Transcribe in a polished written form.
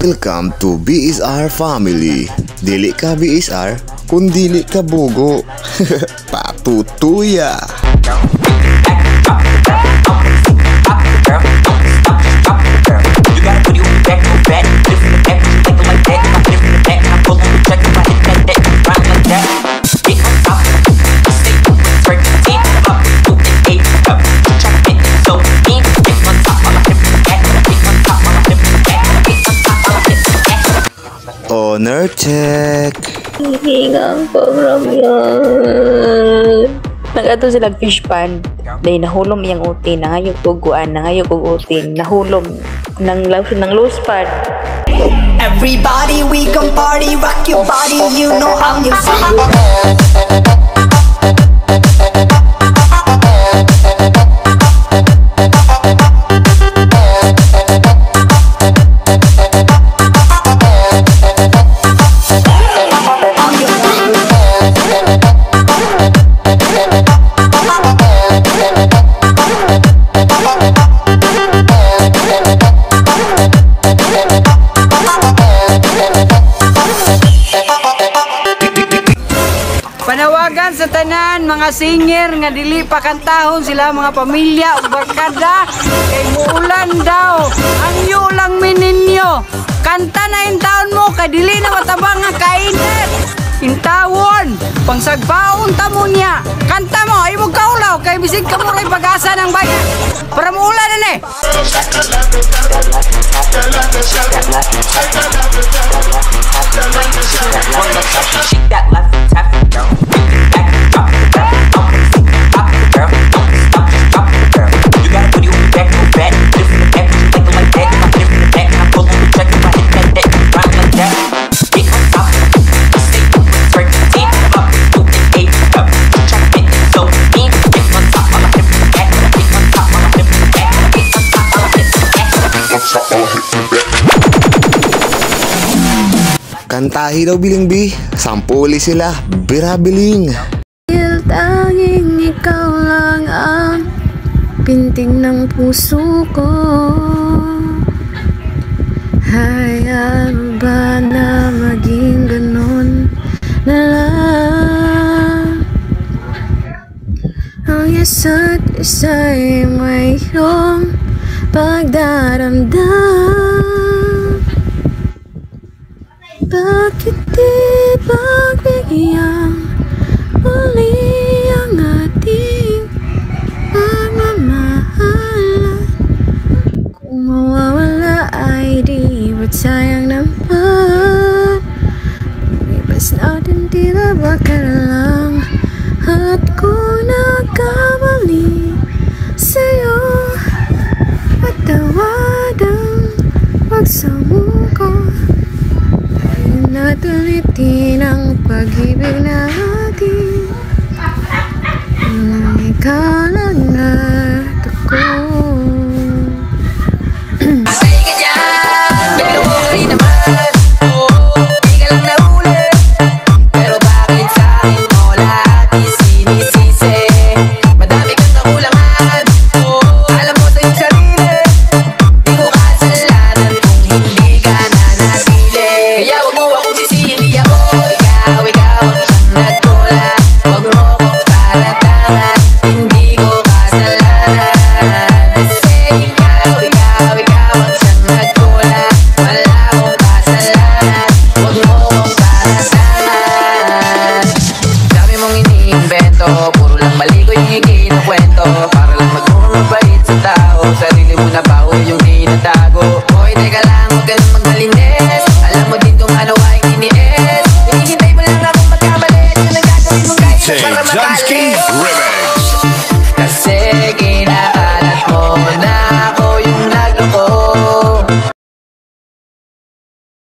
Welcome to BSR family. Dili ka BSR, kung dili ka bugo. Patutuya. Honor check. Hihingang pagramyan. Nag-ato sila fish pond. Dahil nahulom iyang utin. Nangayog uguan. Nangayog utin. Nahulom ng loose part. Everybody we can party. Rock your body. You know how you feel. Panawagan sa tanan mga singer nga dili pa kantahon sila mga pamilya ug barkada kay muulan daw ang yulang mininyo. Kanta na intaon mo kay dili na matabang nga kainit. Intawon pangsagbaon ta mo niya. Kanta mo ay mo kaulaw kay bisig ka mo ray pag-asa ng bayan. Para muulan na ni. Kantahi daw biling bi, sampuli sila, birabiling. Tanging ikaw lang ang pinting ng puso ko. Hayaan ba na maging ganon na lang? Ang isa't isa'y mayroong pagdaramdam. Bakit di pagbigyan muli ang ating pagmamahalan? Kung mawawala ay di ba't sayang naman? Ibas natin tila baka lang. At kung nagkamali sa'yo, patawadang pagsamuko. Natulitin ang pag-ibig.